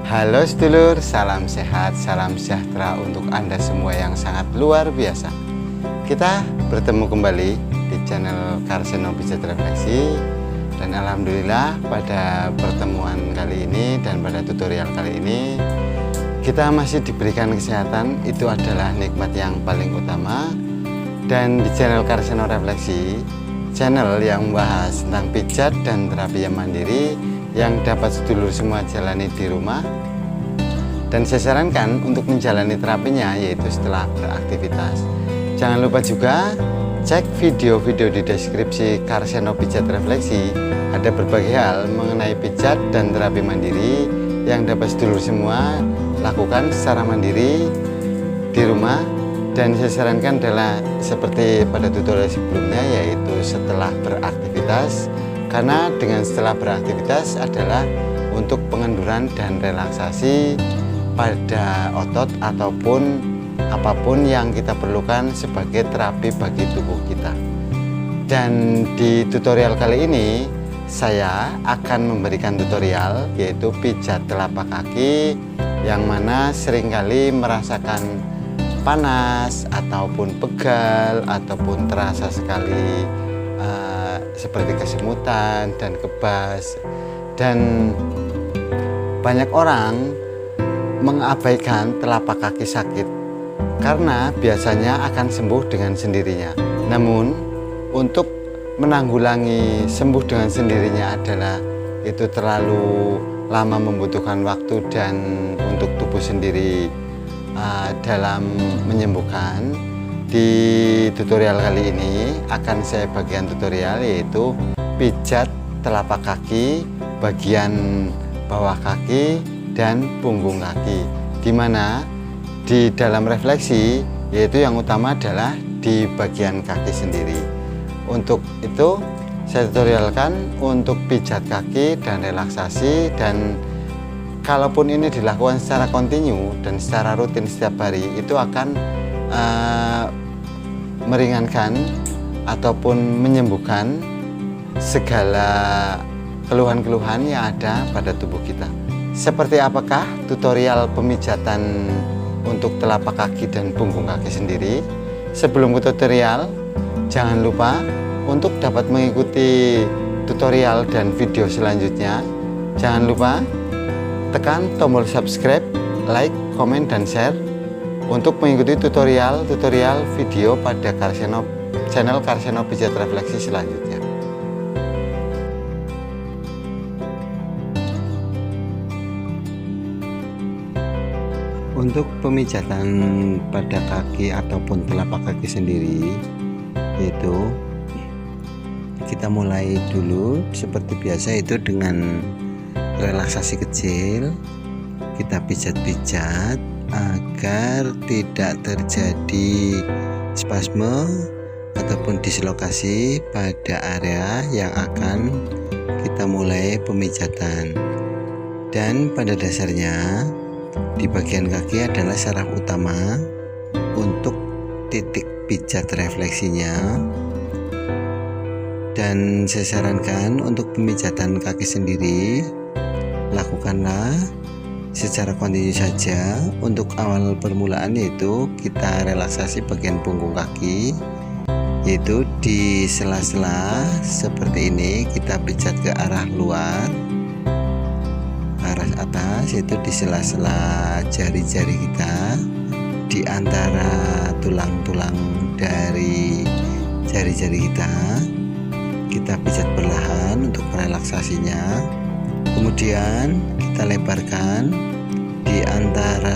Halo sedulur, salam sehat, salam sejahtera untuk Anda semua yang sangat luar biasa. Kita bertemu kembali di channel Karseno Pijat Refleksi. Dan alhamdulillah pada pertemuan kali ini dan pada tutorial kali ini kita masih diberikan kesehatan. Itu adalah nikmat yang paling utama. Dan di channel Karseno Refleksi, channel yang membahas tentang pijat dan terapi yang mandiri yang dapat sedulur semua jalani di rumah. Dan saya sarankan untuk menjalani terapinya yaitu setelah beraktivitas. Jangan lupa juga cek video-video di deskripsi Karseno Pijat Refleksi. Ada berbagai hal mengenai pijat dan terapi mandiri yang dapat sedulur semua lakukan secara mandiri di rumah. Dan saya sarankan adalah seperti pada tutorial sebelumnya, yaitu setelah beraktivitas. Karena dengan setelah beraktivitas adalah untuk pengenduran dan relaksasi pada otot ataupun apapun yang kita perlukan sebagai terapi bagi tubuh kita. Dan di tutorial kali ini saya akan memberikan tutorial yaitu pijat telapak kaki yang mana seringkali merasakan panas ataupun pegal ataupun terasa sekali seperti kesemutan dan kebas. Dan banyak orang mengabaikan telapak kaki sakit karena biasanya akan sembuh dengan sendirinya. Namun untuk menanggulangi sembuh dengan sendirinya adalah itu terlalu lama, membutuhkan waktu dan untuk tubuh sendiri dalam menyembuhkan. Di tutorial kali ini akan saya bagian tutorial yaitu pijat telapak kaki bagian bawah kaki dan punggung kaki, dimana di dalam refleksi yaitu yang utama adalah di bagian kaki sendiri. Untuk itu saya tutorialkan untuk pijat kaki dan relaksasi, dan kalaupun ini dilakukan secara kontinu dan secara rutin setiap hari itu akan meringankan ataupun menyembuhkan segala keluhan-keluhan yang ada pada tubuh kita. Seperti apakah tutorial pemijatan untuk telapak kaki dan punggung kaki sendiri? Sebelum ke tutorial, jangan lupa untuk dapat mengikuti tutorial dan video selanjutnya. Jangan lupa tekan tombol subscribe, like, komen, dan share untuk mengikuti tutorial video pada channel Karseno Pijat Refleksi selanjutnya. Untuk pemijatan pada kaki ataupun telapak kaki sendiri, yaitu kita mulai dulu seperti biasa, itu dengan relaksasi kecil. Kita pijat-pijat agar tidak terjadi spasme ataupun dislokasi pada area yang akan kita mulai pemijatan. Dan pada dasarnya di bagian kaki adalah saraf utama untuk titik pijat refleksinya. Dan saya sarankan untuk pemijatan kaki sendiri lakukanlah secara kontinu saja. Untuk awal permulaan yaitu kita relaksasi bagian punggung kaki, yaitu di sela-sela seperti ini kita pijat ke arah luar, arah atas, yaitu di sela-sela jari-jari kita, di antara tulang-tulang dari jari-jari kita pijat perlahan untuk relaksasinya. Kemudian kita lebarkan di antara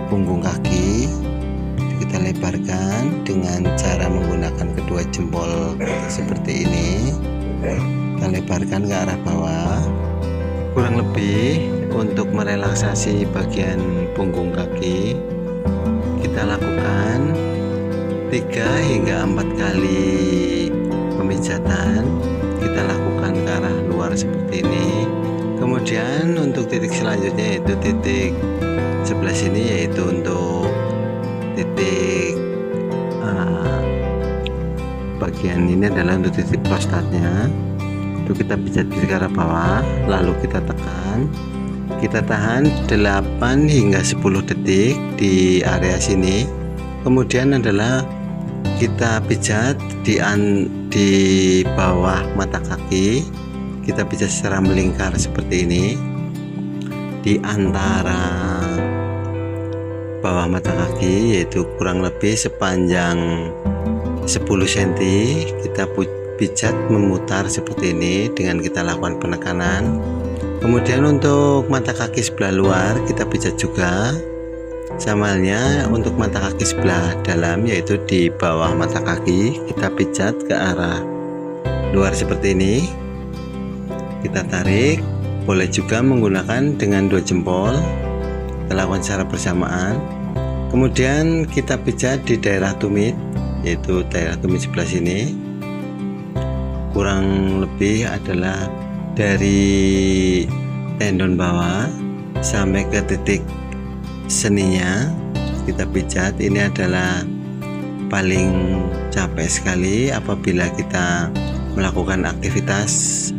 punggung kaki, kita lebarkan dengan cara menggunakan kedua jempol seperti ini. Kita lebarkan ke arah bawah, kurang lebih untuk merelaksasi bagian punggung kaki. Kita lakukan 3 hingga 4 kali pemijatan. Kita lakukan ke arah luar seperti ini. Kemudian untuk titik selanjutnya yaitu titik sebelah sini, yaitu untuk titik bagian ini adalah untuk titik prostatnya. Itu kita pijat ke arah bawah, lalu kita tekan Kita tahan 8 hingga 10 detik di area sini. Kemudian adalah kita pijat di bawah mata kaki. Kita pijat secara melingkar seperti ini. Di antara bawah mata kaki, yaitu kurang lebih sepanjang 10 cm, kita pijat memutar seperti ini dengan kita lakukan penekanan. Kemudian untuk mata kaki sebelah luar kita pijat juga, sama halnya untuk mata kaki sebelah dalam, yaitu di bawah mata kaki kita pijat ke arah luar seperti ini. Kita tarik, boleh juga menggunakan dengan 2 jempol. Kita lakukan secara bersamaan. Kemudian kita pijat di daerah tumit, yaitu daerah tumit sebelah sini. Kurang lebih adalah dari tendon bawah sampai ke titik seninya kita pijat. Ini adalah paling capek sekali apabila kita melakukan aktivitas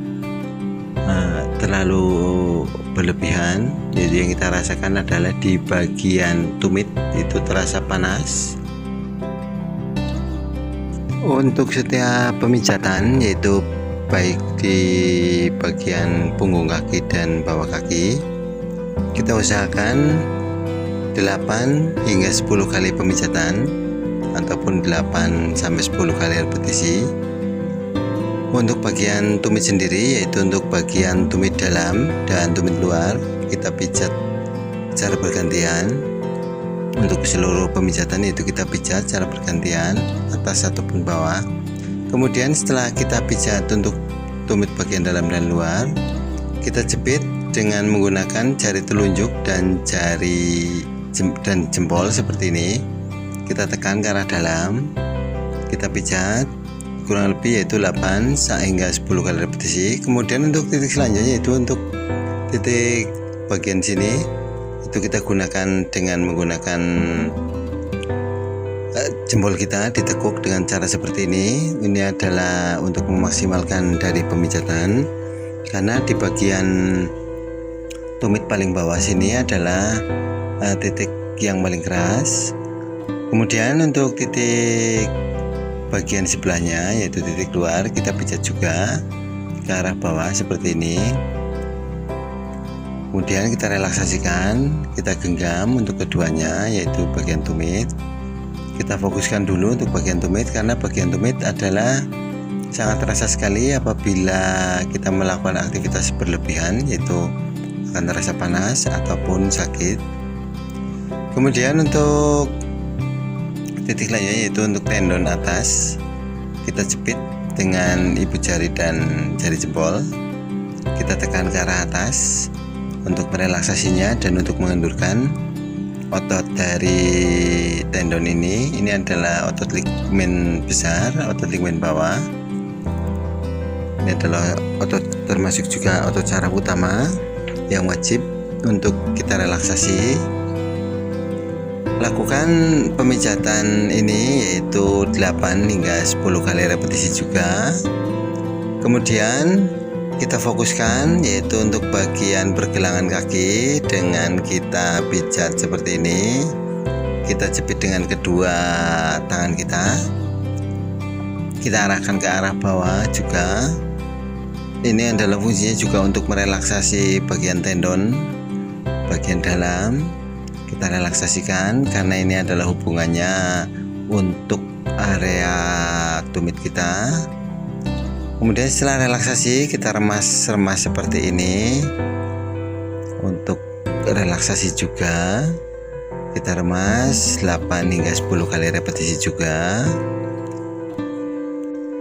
terlalu berlebihan. Jadi yang kita rasakan adalah di bagian tumit itu terasa panas. Untuk setiap pemijatan, yaitu baik di bagian punggung kaki dan bawah kaki, kita usahakan 8 hingga 10 kali pemijatan ataupun 8 sampai 10 kali repetisi. Untuk bagian tumit sendiri, yaitu untuk bagian tumit dalam dan tumit luar, kita pijat secara bergantian. Untuk seluruh pemijatan itu kita pijat secara bergantian, atas ataupun bawah. Kemudian setelah kita pijat untuk tumit bagian dalam dan luar, kita jepit dengan menggunakan jari telunjuk dan jempol seperti ini. Kita tekan ke arah dalam, kita pijat kurang lebih yaitu 8 hingga 10 kali repetisi. Kemudian untuk titik selanjutnya, yaitu untuk titik bagian sini, itu kita gunakan dengan menggunakan jempol kita ditekuk dengan cara seperti ini. Ini adalah untuk memaksimalkan dari pemijatan, karena di bagian tumit paling bawah sini adalah titik yang paling keras. Kemudian untuk titik bagian sebelahnya, yaitu titik luar, kita pijat juga ke arah bawah seperti ini. Kemudian kita relaksasikan, kita genggam untuk keduanya, yaitu bagian tumit. Kita fokuskan dulu untuk bagian tumit, karena bagian tumit adalah sangat terasa sekali apabila kita melakukan aktivitas berlebihan, yaitu akan terasa panas ataupun sakit. Kemudian untuk titik lainnya, yaitu untuk tendon atas, kita jepit dengan ibu jari dan jari jempol. Kita tekan ke arah atas untuk merelaksasinya dan untuk mengendurkan otot dari tendon ini. Ini adalah otot ligamen besar, otot ligamen bawah. Ini adalah otot, termasuk juga otot saraf utama yang wajib untuk kita relaksasi. Lakukan pemijatan ini yaitu 8 hingga 10 kali repetisi juga. Kemudian kita fokuskan yaitu untuk bagian pergelangan kaki dengan kita pijat seperti ini. Kita jepit dengan kedua tangan kita. Kita arahkan ke arah bawah juga. Ini adalah fungsinya juga untuk merelaksasi bagian tendon bagian dalam. Kita relaksasikan karena ini adalah hubungannya untuk area tumit kita. Kemudian setelah relaksasi, kita remas-remas seperti ini. Untuk relaksasi juga kita remas 8 hingga 10 kali repetisi juga.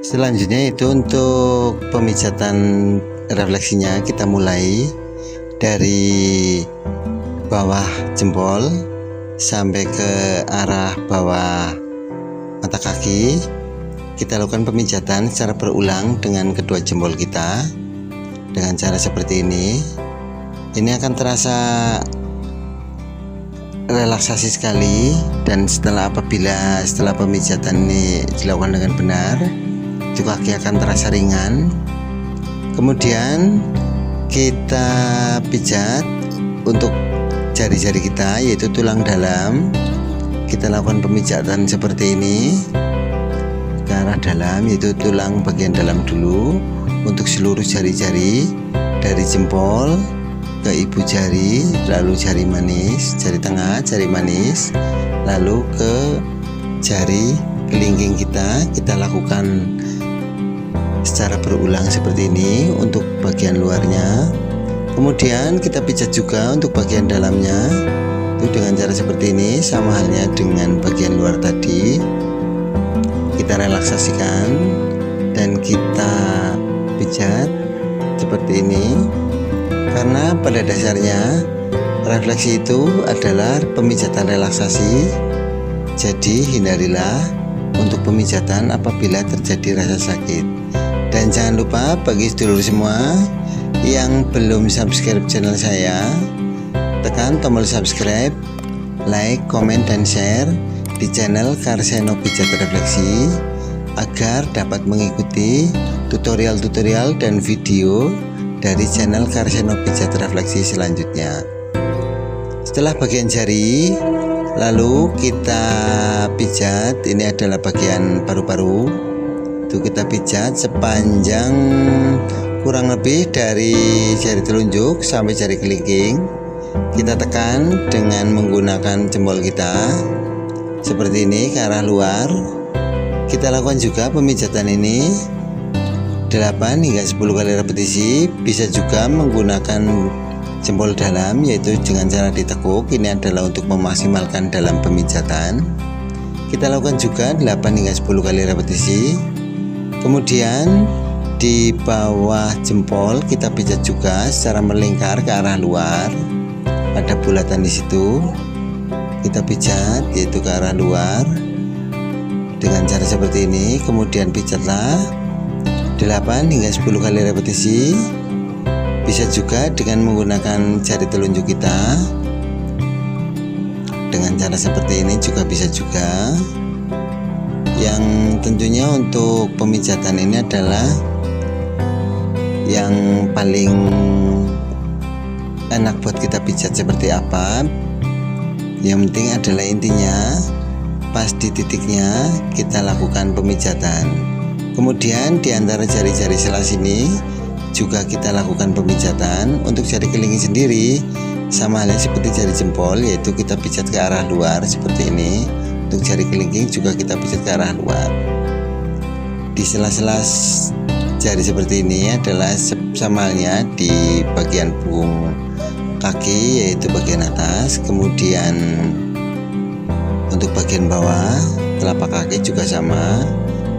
Selanjutnya itu untuk pemijatan refleksinya, kita mulai dari bawah jempol sampai ke arah bawah mata kaki. Kita lakukan pemijatan secara berulang dengan kedua jempol kita dengan cara seperti ini. Ini akan terasa relaksasi sekali, dan setelah pemijatan ini dilakukan dengan benar, juga kaki akan terasa ringan. Kemudian kita pijat untuk jari-jari kita, yaitu tulang dalam. Kita lakukan pemijatan seperti ini ke arah dalam, yaitu tulang bagian dalam dulu untuk seluruh jari-jari, dari jempol ke ibu jari, lalu jari manis, jari tengah, jari manis, lalu ke jari kelingking kita lakukan secara berulang seperti ini untuk bagian luarnya. Kemudian kita pijat juga untuk bagian dalamnya itu dengan cara seperti ini, sama halnya dengan bagian luar tadi. Kita relaksasikan dan kita pijat seperti ini, karena pada dasarnya refleksi itu adalah pemijatan relaksasi. Jadi hindarilah untuk pemijatan apabila terjadi rasa sakit. Dan jangan lupa bagi sedulur semua yang belum subscribe channel saya, tekan tombol subscribe, like, komen, dan share di channel Karseno Pijat Refleksi agar dapat mengikuti tutorial-tutorial dan video dari channel Karseno Pijat Refleksi selanjutnya. Setelah bagian jari, lalu kita pijat. Ini adalah bagian paru-paru. Itu kita pijat sepanjang kurang lebih dari jari telunjuk sampai jari kelingking. Kita tekan dengan menggunakan jempol kita seperti ini ke arah luar. Kita lakukan juga pemijatan ini 8 hingga 10 kali repetisi. Bisa juga menggunakan jempol dalam, yaitu dengan cara ditekuk. Ini adalah untuk memaksimalkan dalam pemijatan. Kita lakukan juga 8 hingga 10 kali repetisi. Kemudian di bawah jempol kita pijat juga secara melingkar ke arah luar. Ada bulatan di situ. Kita pijat yaitu ke arah luar dengan cara seperti ini. Kemudian pijatlah 8 hingga 10 kali repetisi. Bisa juga dengan menggunakan jari telunjuk kita. Dengan cara seperti ini juga bisa juga. Yang tentunya untuk pemijatan ini adalah yang paling enak buat kita pijat seperti apa. Yang penting adalah intinya pas di titiknya kita lakukan pemijatan. Kemudian di antara jari-jari sela sini juga kita lakukan pemijatan. Untuk jari kelingking sendiri sama halnya seperti jari jempol, yaitu kita pijat ke arah luar seperti ini. Untuk jari kelingking juga kita pijat ke arah luar. Di sela-sela jari seperti ini adalah sama halnya di bagian punggung kaki, yaitu bagian atas. Kemudian untuk bagian bawah telapak kaki juga sama,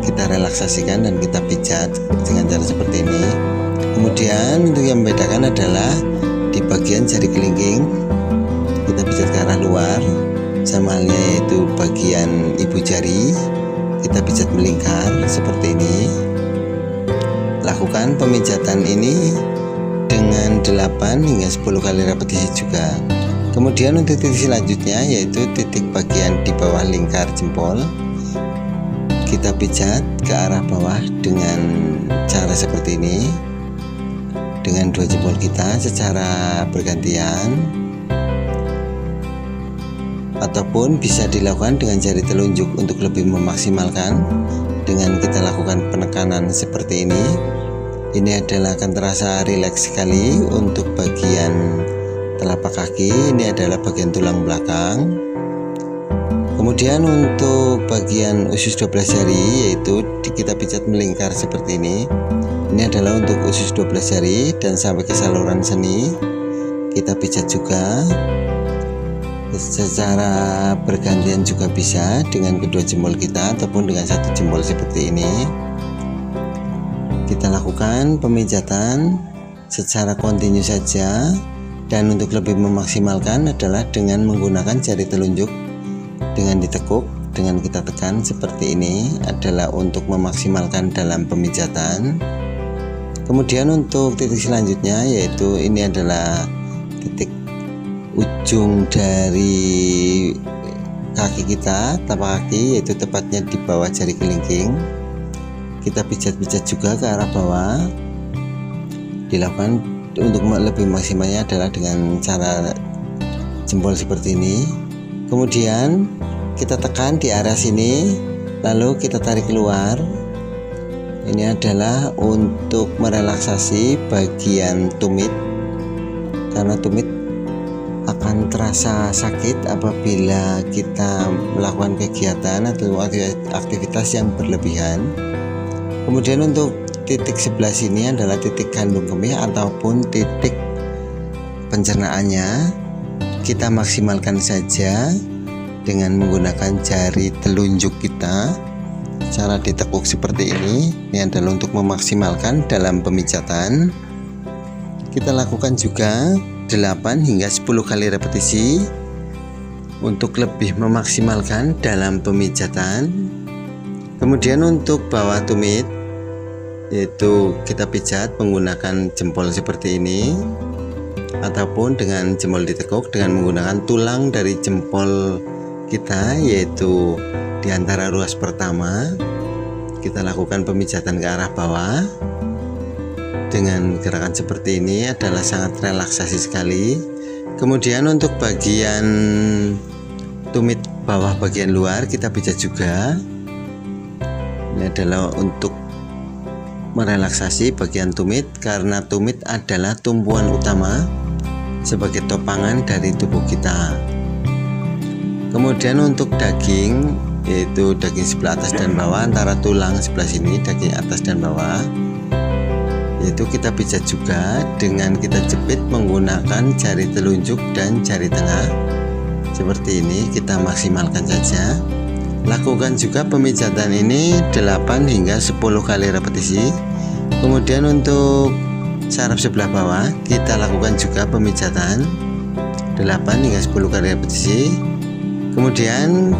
kita relaksasikan dan kita pijat dengan cara seperti ini. Kemudian untuk yang membedakan adalah di bagian jari kelingking kita pijat ke arah luar, sama halnya yaitu bagian ibu jari kita pijat melingkar seperti ini. Lakukan pemijatan ini dengan 8 hingga 10 kali repetisi juga. Kemudian untuk titik selanjutnya yaitu titik bagian di bawah lingkar jempol, kita pijat ke arah bawah dengan cara seperti ini dengan dua jempol kita secara bergantian, ataupun bisa dilakukan dengan jari telunjuk untuk lebih memaksimalkan. Dengan kita lakukan penekanan seperti ini, ini adalah akan terasa rileks sekali. Untuk bagian telapak kaki ini adalah bagian tulang belakang. Kemudian untuk bagian usus 12 jari yaitu kita pijat melingkar seperti ini. Ini adalah untuk usus 12 jari dan sampai ke saluran seni kita pijat juga. Secara bergantian juga bisa dengan kedua jempol kita ataupun dengan satu jempol seperti ini. Kita lakukan pemijatan secara kontinu saja, dan untuk lebih memaksimalkan adalah dengan menggunakan jari telunjuk dengan ditekuk, dengan kita tekan seperti ini adalah untuk memaksimalkan dalam pemijatan. Kemudian untuk titik selanjutnya yaitu ini adalah titik ujung dari kaki kita, tapak kaki, yaitu tepatnya di bawah jari kelingking. Kita pijat-pijat juga ke arah bawah, dilakukan untuk lebih maksimalnya adalah dengan cara jempol seperti ini. Kemudian kita tekan di area sini, lalu kita tarik keluar. Ini adalah untuk merelaksasi bagian tumit, karena tumit akan terasa sakit apabila kita melakukan kegiatan atau aktivitas yang berlebihan. Kemudian untuk titik sebelah sini adalah titik kandung kemih ataupun titik pencernaannya. Kita maksimalkan saja dengan menggunakan jari telunjuk kita. Cara ditekuk seperti ini adalah untuk memaksimalkan dalam pemijatan. Kita lakukan juga 8 hingga 10 kali repetisi untuk lebih memaksimalkan dalam pemijatan. Kemudian untuk bawah tumit, yaitu kita pijat menggunakan jempol seperti ini ataupun dengan jempol ditekuk dengan menggunakan tulang dari jempol kita, yaitu di antara ruas pertama. Kita lakukan pemijatan ke arah bawah dengan gerakan seperti ini, adalah sangat relaksasi sekali. Kemudian untuk bagian tumit bawah bagian luar kita pijat juga. Ini adalah untuk merelaksasi bagian tumit, karena tumit adalah tumpuan utama sebagai topangan dari tubuh kita. Kemudian untuk daging, yaitu daging sebelah atas dan bawah, antara tulang sebelah sini, daging atas dan bawah, yaitu kita pijat juga dengan kita jepit menggunakan jari telunjuk dan jari tengah seperti ini. Kita maksimalkan saja. Lakukan juga pemijatan ini 8 hingga 10 kali repetisi. Kemudian untuk saraf sebelah bawah kita lakukan juga pemijatan 8 hingga 10 kali repetisi. Kemudian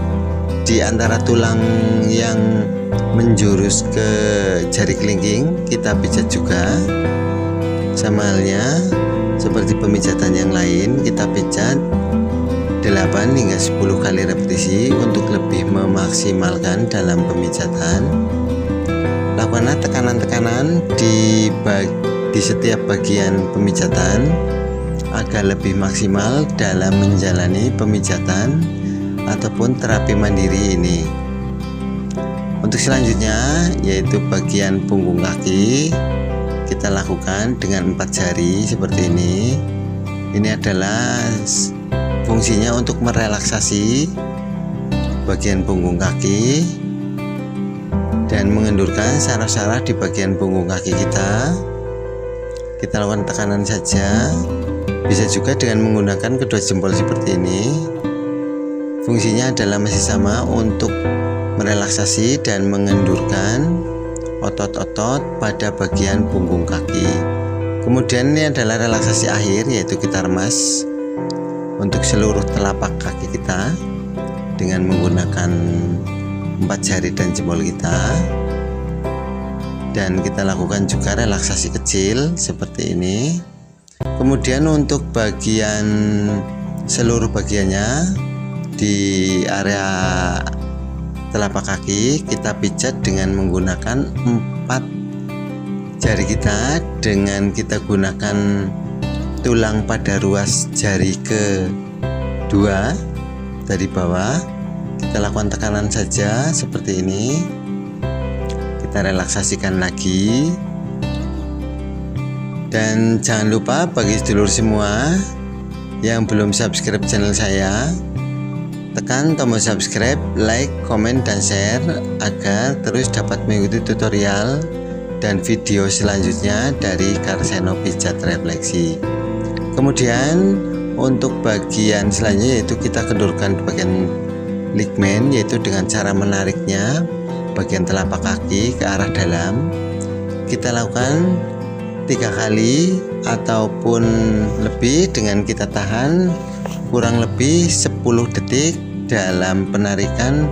di antara tulang yang menjurus ke jari kelingking kita pijat juga, sama halnya seperti pemijatan yang lain. Kita pijat 8 hingga 10 kali repetisi untuk lebih memaksimalkan dalam pemijatan. Lakukanlah tekanan-tekanan di setiap bagian pemijatan agar lebih maksimal dalam menjalani pemijatan ataupun terapi mandiri ini. Untuk selanjutnya, yaitu bagian punggung kaki, kita lakukan dengan 4 jari seperti ini. Ini adalah fungsinya untuk merelaksasi bagian punggung kaki dan mengendurkan saraf-saraf di bagian punggung kaki kita. Kita lakukan tekanan saja, bisa juga dengan menggunakan kedua jempol seperti ini. Fungsinya adalah masih sama, untuk merelaksasi dan mengendurkan otot-otot pada bagian punggung kaki. Kemudian ini adalah relaksasi akhir, yaitu kita remas untuk seluruh telapak kaki kita dengan menggunakan 4 jari dan jempol kita. Dan kita lakukan juga relaksasi kecil seperti ini. Kemudian untuk bagian seluruh bagiannya di area telapak kaki kita pijat dengan menggunakan 4 jari kita, dengan kita gunakan tulang pada ruas jari kedua dari bawah. Kita lakukan tekanan saja seperti ini. Kita relaksasikan lagi. Dan jangan lupa bagi sedulur semua yang belum subscribe channel saya, tekan tombol subscribe, like, komen, dan share agar terus dapat mengikuti tutorial dan video selanjutnya dari Karseno Pijat Refleksi. Kemudian untuk bagian selanjutnya, yaitu kita kendurkan bagian ligmen, yaitu dengan cara menariknya bagian telapak kaki ke arah dalam. Kita lakukan 3 kali ataupun lebih dengan kita tahan kurang lebih 10 detik dalam penarikan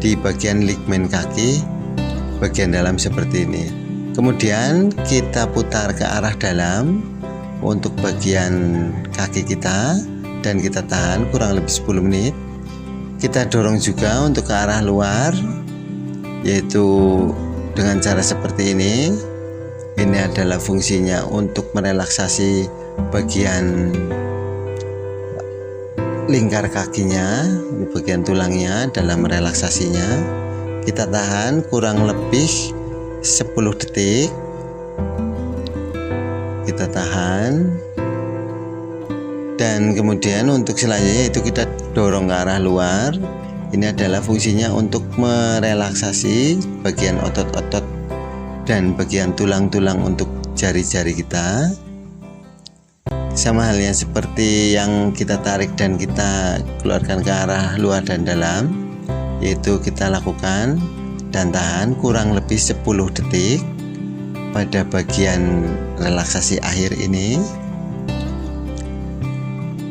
di bagian ligmen kaki bagian dalam seperti ini. Kemudian kita putar ke arah dalam untuk bagian kaki kita dan kita tahan kurang lebih 10 menit. Kita dorong juga untuk ke arah luar, yaitu dengan cara seperti ini. Ini adalah fungsinya untuk merelaksasi bagian lingkar kakinya, bagian tulangnya dalam relaksasinya. Kita tahan kurang lebih 10 detik. Kita tahan, dan kemudian untuk selanjutnya itu kita dorong ke arah luar. Ini adalah fungsinya untuk merelaksasi bagian otot-otot dan bagian tulang-tulang untuk jari-jari kita. Sama halnya seperti yang kita tarik dan kita keluarkan ke arah luar dan dalam, yaitu kita lakukan dan tahan kurang lebih 10 detik pada bagian relaksasi akhir ini.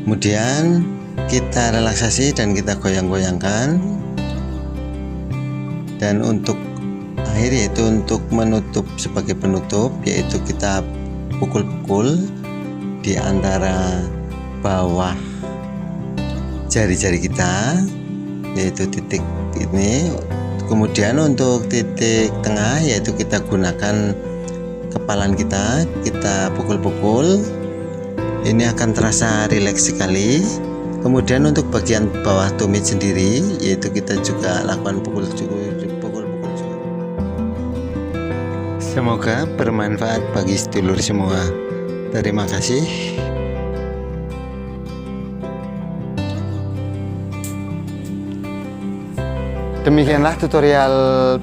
Kemudian kita relaksasi dan kita goyang-goyangkan, dan untuk akhir yaitu untuk menutup, sebagai penutup yaitu kita pukul-pukul di antara bawah jari-jari kita, yaitu titik ini. Kemudian untuk titik tengah yaitu kita gunakan kepalan kita pukul-pukul. Ini akan terasa rileks sekali. Kemudian untuk bagian bawah tumit sendiri yaitu kita juga lakukan pukul-pukul juga. Semoga bermanfaat bagi sedulur semua. Terima kasih. Demikianlah tutorial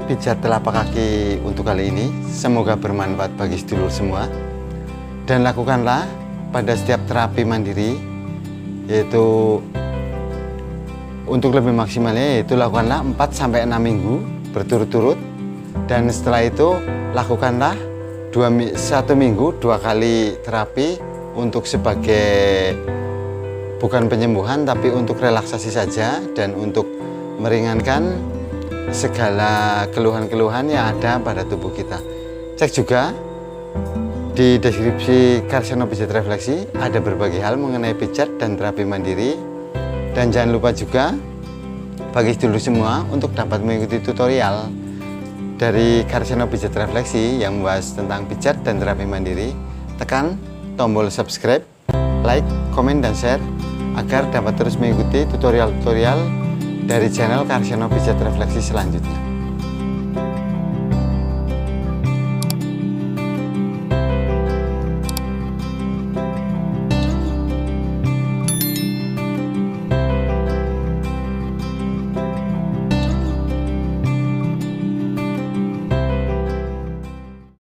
pijat telapak kaki untuk kali ini. Semoga bermanfaat bagi sedulur semua. Dan lakukanlah pada setiap terapi mandiri, yaitu untuk lebih maksimalnya yaitu lakukanlah 4-6 minggu berturut-turut. Dan setelah itu lakukanlah 1 minggu 2 kali terapi untuk sebagai bukan penyembuhan tapi untuk relaksasi saja dan untuk meringankan segala keluhan-keluhan yang ada pada tubuh kita. Cek juga di deskripsi Karsiono Pijat Refleksi ada berbagai hal mengenai pijat dan terapi mandiri. Dan jangan lupa juga bagi sedulur semua untuk dapat mengikuti tutorial dari Karsiono Pijat Refleksi yang membahas tentang pijat dan terapi mandiri. Tekan tombol subscribe, like, komen, dan share agar dapat terus mengikuti tutorial-tutorial dari channel Karsiono Pijat Refleksi selanjutnya.